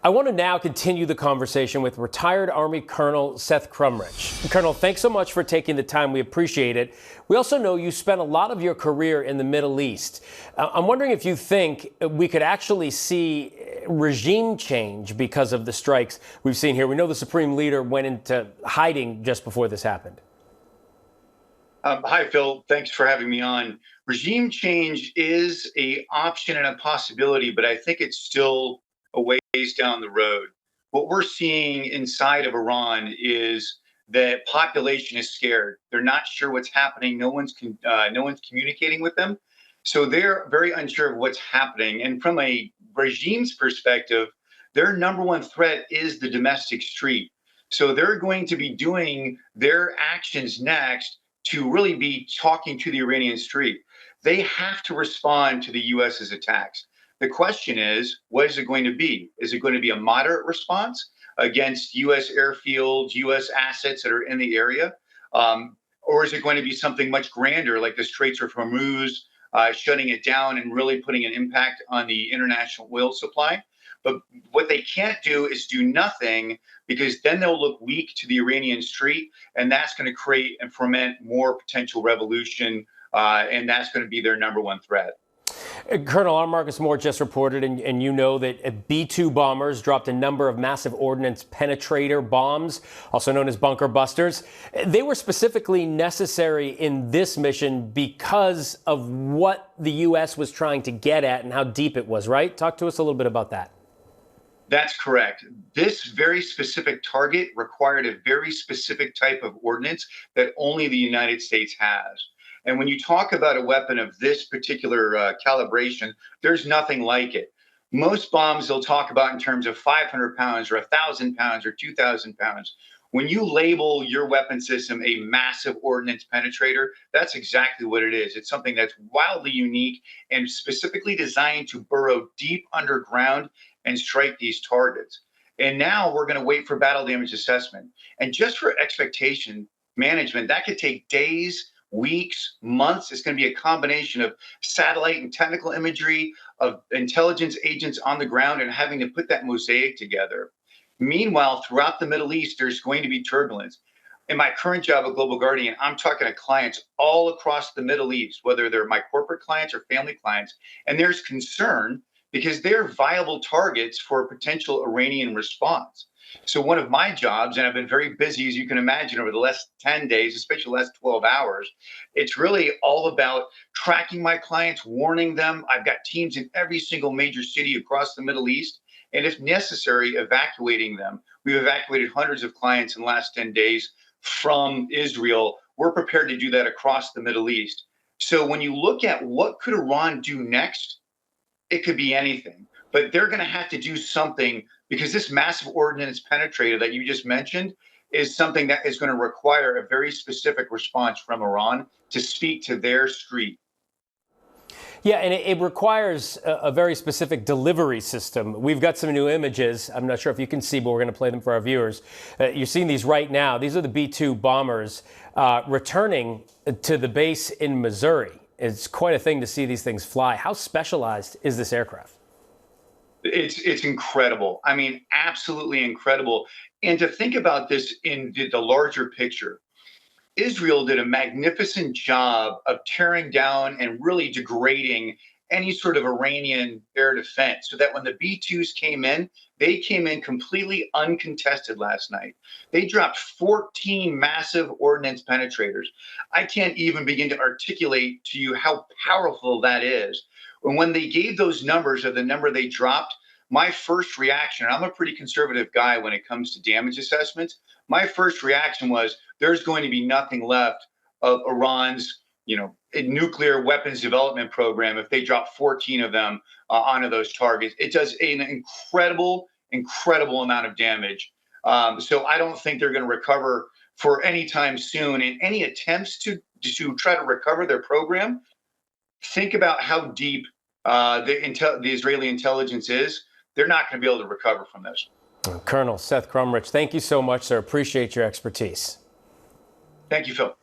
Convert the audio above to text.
I want to now continue the conversation with retired Army Colonel Seth Krummrich. Colonel, thanks so much for taking the time. We appreciate it. We also know you spent a lot of your career in the Middle East. I'm wondering if you think we could actually see regime change because of the strikes we've seen here. We know the Supreme Leader went into hiding just before this happened. Hi, Phil. Thanks for having me on. Regime change is an option and a possibility, but I think it's still a ways down the road. What we're seeing inside of Iran is the population is scared. They're not sure what's happening. No one's communicating with them, so they're very unsure of what's happening. And from a regime's perspective, their number one threat is the domestic street. So they're going to be doing their actions next to really be talking to the Iranian street. They have to respond to the U.S.'s attacks. The question is, what is it going to be? Is it going to be a moderate response against U.S. airfields, U.S. assets that are in the area? Or is it going to be something much grander, like the Straits of Hormuz, shutting it down and really putting an impact on the international oil supply? But what they can't do is do nothing, because then they'll look weak to the Iranian street, and that's going to create and foment more potential revolution, and that's going to be their number one threat. Colonel, our Marcus Moore just reported, and you know that B-2 bombers dropped a number of massive ordnance penetrator bombs, also known as bunker busters. They were specifically necessary in this mission because of what the U.S. was trying to get at and how deep it was, right? Talk to us a little bit about that. That's correct. This very specific target required a very specific type of ordnance that only the United States has. And when you talk about a weapon of this particular calibration, there's nothing like it. Most bombs they'll talk about in terms of 500 pounds or 1,000 pounds or 2,000 pounds. When you label your weapon system a massive ordnance penetrator, that's exactly what it is. It's something that's wildly unique and specifically designed to burrow deep underground and strike these targets. And now we're going to wait for battle damage assessment. And just for expectation management, that could take days, weeks, months. It's going to be a combination of satellite and technical imagery, of intelligence agents on the ground, and having to put that mosaic together. Meanwhile, throughout the Middle East, there's going to be turbulence. In my current job at Global Guardian, I'm talking to clients all across the Middle East, whether they're my corporate clients or family clients, and there's concern because they're viable targets for a potential Iranian response. So one of my jobs, and I've been very busy, as you can imagine, over the last 10 days, especially the last 12 hours, it's really all about tracking my clients, warning them. I've got teams in every single major city across the Middle East, and if necessary, evacuating them. We've evacuated hundreds of clients in the last 10 days from Israel. We're prepared to do that across the Middle East. So when you look at what could Iran do next, it could be anything, but they're going to have to do something, because this massive ordnance penetrator that you just mentioned is something that is going to require a very specific response from Iran to speak to their street. Yeah, and it requires a very specific delivery system. We've got some new images. I'm not sure if you can see, but we're going to play them for our viewers. You're seeing these right now. These are the B-2 bombers returning to the base in Missouri. It's quite a thing to see these things fly. How specialized is this aircraft? It's incredible. I mean, absolutely incredible. And to think about this in the larger picture, Israel did a magnificent job of tearing down and really degrading any sort of Iranian air defense, so that when the B-2s came in, they came in completely uncontested last night. They dropped 14 massive ordnance penetrators. I can't even begin to articulate to you how powerful that is. And when they gave those numbers of the number they dropped, my first reaction, and I'm a pretty conservative guy when it comes to damage assessments, my first reaction was there's going to be nothing left of Iran's nuclear weapons development program if they drop 14 of them onto those targets. It does an incredible amount of damage. So I don't think they're going to recover for any time soon. And any attempts to try to recover their program, think about how deep the Israeli intelligence is. They're not going to be able to recover from this. Colonel Seth Krummrich, thank you so much, sir. Appreciate your expertise. Thank you, Phil.